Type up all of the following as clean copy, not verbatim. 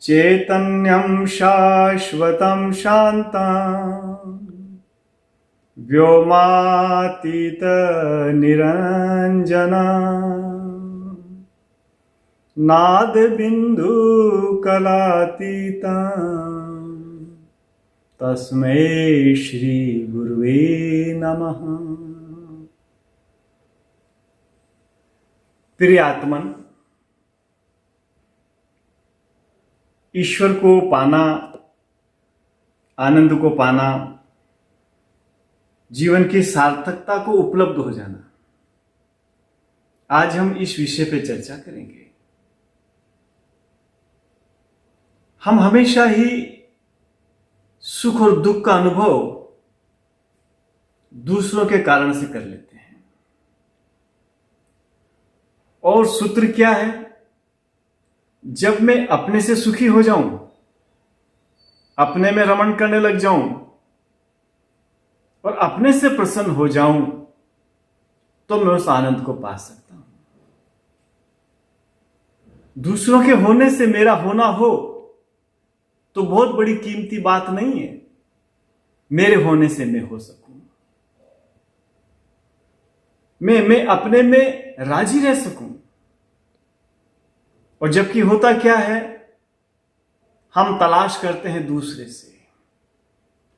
चैतन्यं शाश्वतं शान्तं व्योमातीत निरञ्जनं नादबिन्दु कलातीतं तस्मै श्री गुरुवे नमः। प्रिय आत्मन, ईश्वर को पाना, आनंद को पाना, जीवन की सार्थकता को उपलब्ध हो जाना, आज हम इस विषय पे चर्चा करेंगे। हम हमेशा ही सुख और दुख का अनुभव दूसरों के कारण से कर लेते हैं, और सूत्र क्या है? जब मैं अपने से सुखी हो जाऊं, अपने में रमण करने लग जाऊं और अपने से प्रसन्न हो जाऊं, तो मैं उस आनंद को पा सकता हूं। दूसरों के होने से मेरा होना हो तो बहुत बड़ी कीमती बात नहीं है। मेरे होने से मैं हो सकूं, मैं अपने में राजी रह सकूं। और जबकि होता क्या है, हम तलाश करते हैं दूसरे से।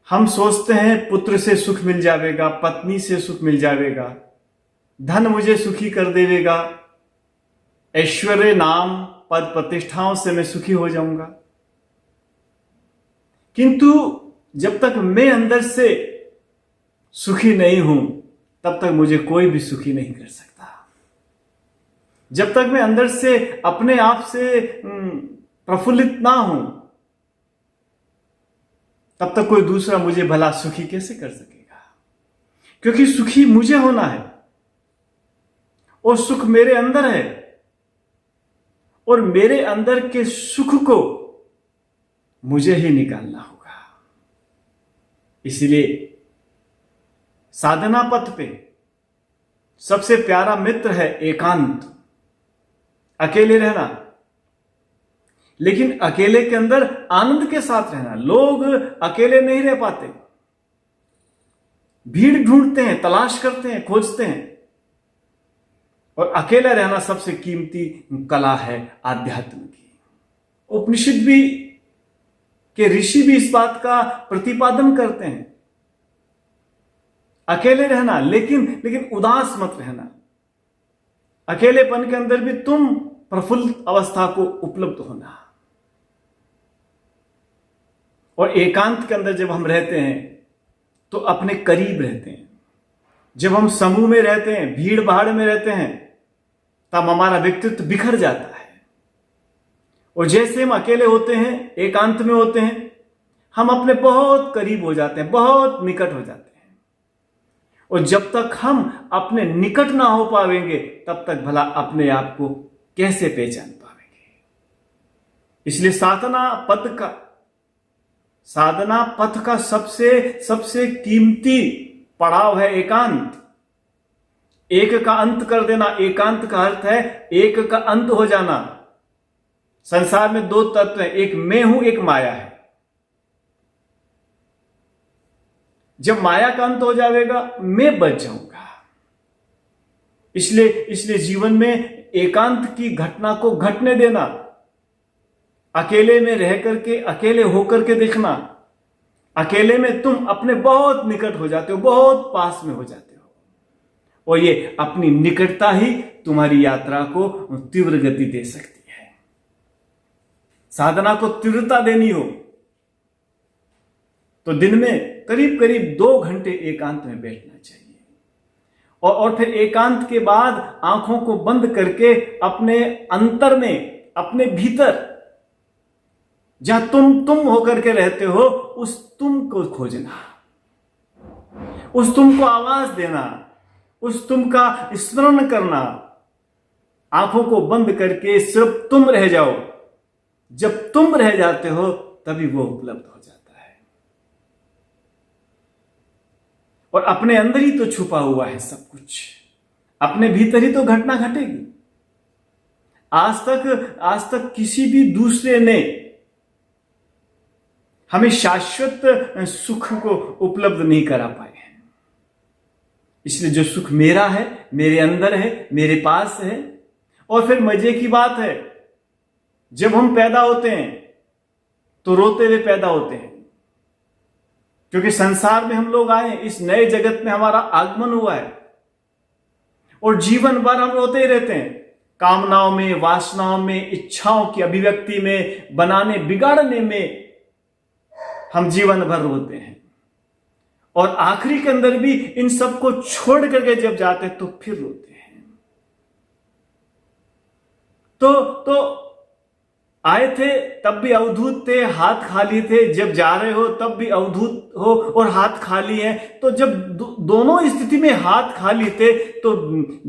हम सोचते हैं पुत्र से सुख मिल जाएगा, पत्नी से सुख मिल जाएगा, धन मुझे सुखी कर देगा, ऐश्वर्य, नाम, पद, प्रतिष्ठाओं से मैं सुखी हो जाऊंगा। किंतु जब तक मैं अंदर से सुखी नहीं हूं, तब तक मुझे कोई भी सुखी नहीं कर सकता। जब तक मैं अंदर से अपने आप से प्रफुल्लित ना हूं, तब तक कोई दूसरा मुझे भला सुखी कैसे कर सकेगा? क्योंकि सुखी मुझे होना है और सुख मेरे अंदर है, और मेरे अंदर के सुख को मुझे ही निकालना होगा। इसलिए साधना पथ पे सबसे प्यारा मित्र है एकांत, अकेले रहना, लेकिन अकेले के अंदर आनंद के साथ रहना। लोग अकेले नहीं रह पाते, भीड़ ढूंढते हैं, तलाश करते हैं, खोजते हैं, और अकेला रहना सबसे कीमती कला है आध्यात्म की। उपनिषद भी के ऋषि भी इस बात का प्रतिपादन करते हैं, अकेले रहना, लेकिन उदास मत रहना। अकेलेपन के अंदर भी तुम प्रफुल्ल अवस्था को उपलब्ध होना। और एकांत के अंदर जब हम रहते हैं तो अपने करीब रहते हैं। जब हम समूह में रहते हैं, भीड़ भाड़ में रहते हैं, तब हमारा व्यक्तित्व बिखर जाता है। और जैसे हम अकेले होते हैं, एकांत में होते हैं, हम अपने बहुत करीब हो जाते हैं, बहुत निकट हो जाते हैं। और जब तक हम अपने निकट ना हो पाएंगे, तब तक भला अपने आप को कैसे पहचान पाएंगे? इसलिए साधना पथ का सबसे कीमती पड़ाव है एकांत। एक का अंत कर देना। एकांत का अर्थ है एक का अंत हो जाना। संसार में दो तत्व हैं, एक मैं हूं, एक माया है। जब माया का अंत हो जाएगा, मैं बच जाऊंगा। इसलिए जीवन में एकांत की घटना को घटने देना, अकेले में रह करके, अकेले होकर के देखना। अकेले में तुम अपने बहुत निकट हो जाते हो, बहुत पास में हो जाते हो, और ये अपनी निकटता ही तुम्हारी यात्रा को तीव्र गति दे सकती है। साधना को तीव्रता देनी हो तो दिन में करीब करीब 2 घंटे एकांत में बैठना चाहिए, और फिर एकांत के बाद आंखों को बंद करके अपने अंतर में, अपने भीतर, जहां तुम होकर के रहते हो, उस तुम को खोजना, उस तुम को आवाज देना, उस तुम का स्मरण करना। आंखों को बंद करके सिर्फ तुम रह जाओ। जब तुम रह जाते हो, तभी वो उपलब्ध हो जाता है। और अपने अंदर ही तो छुपा हुआ है सब कुछ। अपने भीतर ही तो घटना घटेगी। आज तक किसी भी दूसरे ने हमें शाश्वत सुख को उपलब्ध नहीं करा पाए हैं। इसलिए जो सुख मेरा है, मेरे अंदर है, मेरे पास है। और फिर मजे की बात है, जब हम पैदा होते हैं तो रोते हुए पैदा होते हैं, क्योंकि संसार में हम लोग आए, इस नए जगत में हमारा आगमन हुआ है। और जीवन भर हम रोते ही रहते हैं, कामनाओं में, वासनाओं में, इच्छाओं की अभिव्यक्ति में, बनाने बिगाड़ने में हम जीवन भर रोते हैं। और आखिरी के अंदर भी इन सबको छोड़ करके जब जाते हैं तो फिर रोते हैं। तो आए थे तब भी अवधूत थे, हाथ खाली थे। जब जा रहे हो तब भी अवधूत हो और हाथ खाली है। तो जब दोनों स्थिति में हाथ खाली थे तो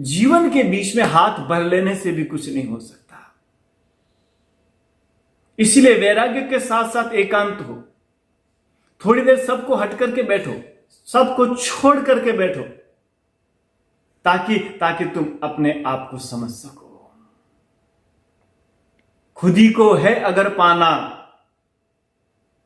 जीवन के बीच में हाथ भर लेने से भी कुछ नहीं हो सकता। इसीलिए वैराग्य के साथ साथ एकांत हो। थोड़ी देर सबको हट करके बैठो, सबको छोड़ करके बैठो, ताकि तुम अपने आप को समझ सको। खुद ही को है अगर पाना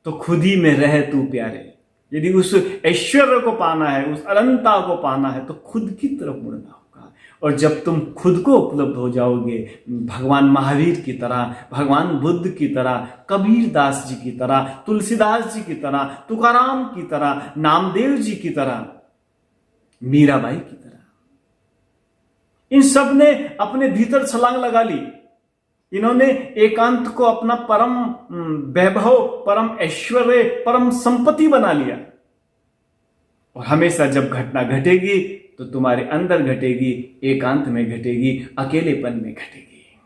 तो खुद ही में रहे तू प्यारे। यदि उस ऐश्वर्य को पाना है, उस अनंतता को पाना है, तो खुद की तरफ मुड़ना होगा। और जब तुम खुद को उपलब्ध हो जाओगे, भगवान महावीर की तरह, भगवान बुद्ध की तरह, कबीर दास जी की तरह, तुलसीदास जी की तरह, तुकाराम की तरह, नामदेव जी की तरह, मीराबाई की तरह, इन सब ने अपने भीतर छलांग लगा ली। इन्होंने एकांत को अपना परम वैभव, परम ऐश्वर्य, परम संपत्ति बना लिया। और हमेशा जब घटना घटेगी तो तुम्हारे अंदर घटेगी, एकांत में घटेगी, अकेलेपन में घटेगी।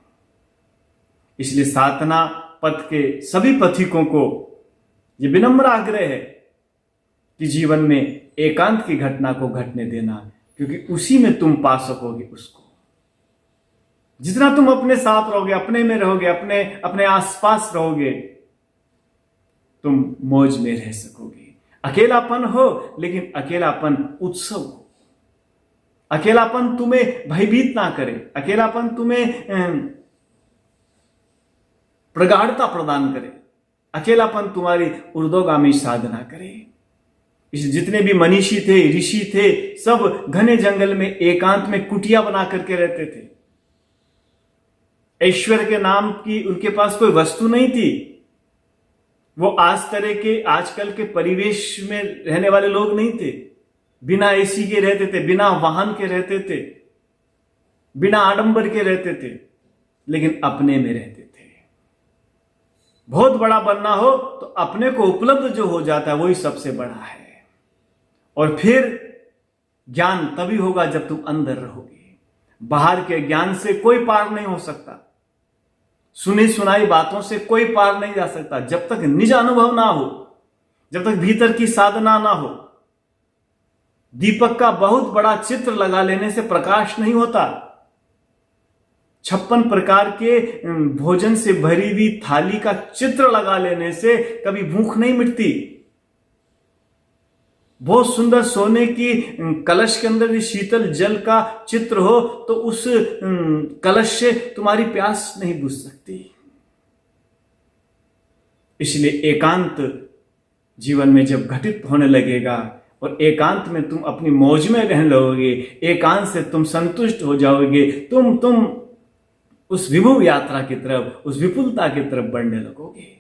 इसलिए साधना पथ के सभी पथिकों को यह विनम्र आग्रह है कि जीवन में एकांत की घटना को घटने देना, क्योंकि उसी में तुम पा सकोगे उसको। जितना तुम अपने साथ रहोगे, अपने में रहोगे, अपने आसपास रहोगे, तुम मौज में रह सकोगे। अकेलापन हो, लेकिन अकेलापन उत्सव हो। अकेलापन तुम्हें भयभीत ना करे, अकेलापन तुम्हें प्रगाढ़ता प्रदान करे, अकेलापन तुम्हारी ऊर्ध्वगामी साधना करे। इस जितने भी मनीषी थे, ऋषि थे, सब घने जंगल में एकांत में कुटिया बना करके रहते थे। ऐश्वर्य के नाम की उनके पास कोई वस्तु नहीं थी। वो आजकल के परिवेश में रहने वाले लोग नहीं थे। बिना एसी के रहते थे, बिना वाहन के रहते थे, बिना आडंबर के रहते थे, लेकिन अपने में रहते थे। बहुत बड़ा बनना हो तो अपने को उपलब्ध जो हो जाता है वही सबसे बड़ा है। और फिर ज्ञान तभी होगा जब तुम अंदर रहोगे। बाहर के ज्ञान से कोई पार नहीं हो सकता, सुनी सुनाई बातों से कोई पार नहीं जा सकता। जब तक निज अनुभव ना हो, जब तक भीतर की साधना ना हो। दीपक का बहुत बड़ा चित्र लगा लेने से प्रकाश नहीं होता। 56 प्रकार के भोजन से भरी हुई थाली का चित्र लगा लेने से कभी भूख नहीं मिटती। बहुत सुंदर सोने की कलश के अंदर शीतल जल का चित्र हो तो उस कलश से तुम्हारी प्यास नहीं बुझ सकती। इसलिए एकांत जीवन में जब घटित होने लगेगा और एकांत में तुम अपनी मौज में रहने लगोगे, एकांत से तुम संतुष्ट हो जाओगे, तुम उस विभु यात्रा की तरफ, उस विपुलता की तरफ बढ़ने लगोगे।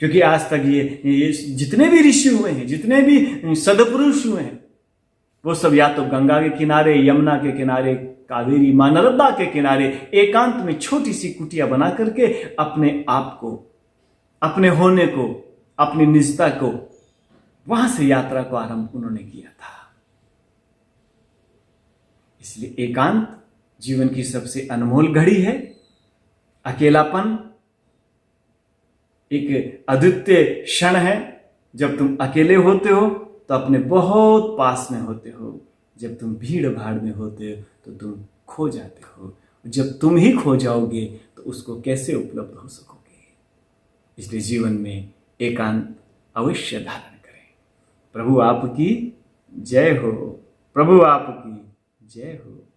क्योंकि आज तक ये जितने भी ऋषि हुए हैं, जितने भी सदपुरुष हुए हैं, वो सब या तो गंगा के किनारे, यमुना के किनारे, कावेरी मां नर्मदा के किनारे एकांत में छोटी सी कुटिया बना करके अपने आप को, अपने होने को, अपनी निजता को, वहां से यात्रा को आरंभ उन्होंने किया था। इसलिए एकांत जीवन की सबसे अनमोल घड़ी है। अकेलापन एक अद्वितीय क्षण है। जब तुम अकेले होते हो तो अपने बहुत पास में होते हो। जब तुम भीड़ भाड़ में होते हो तो तुम खो जाते हो। जब तुम ही खो जाओगे तो उसको कैसे उपलब्ध हो सकोगे। इसलिए जीवन में एकांत अवश्य धारण करें। प्रभु आपकी जय हो। प्रभु आपकी जय हो।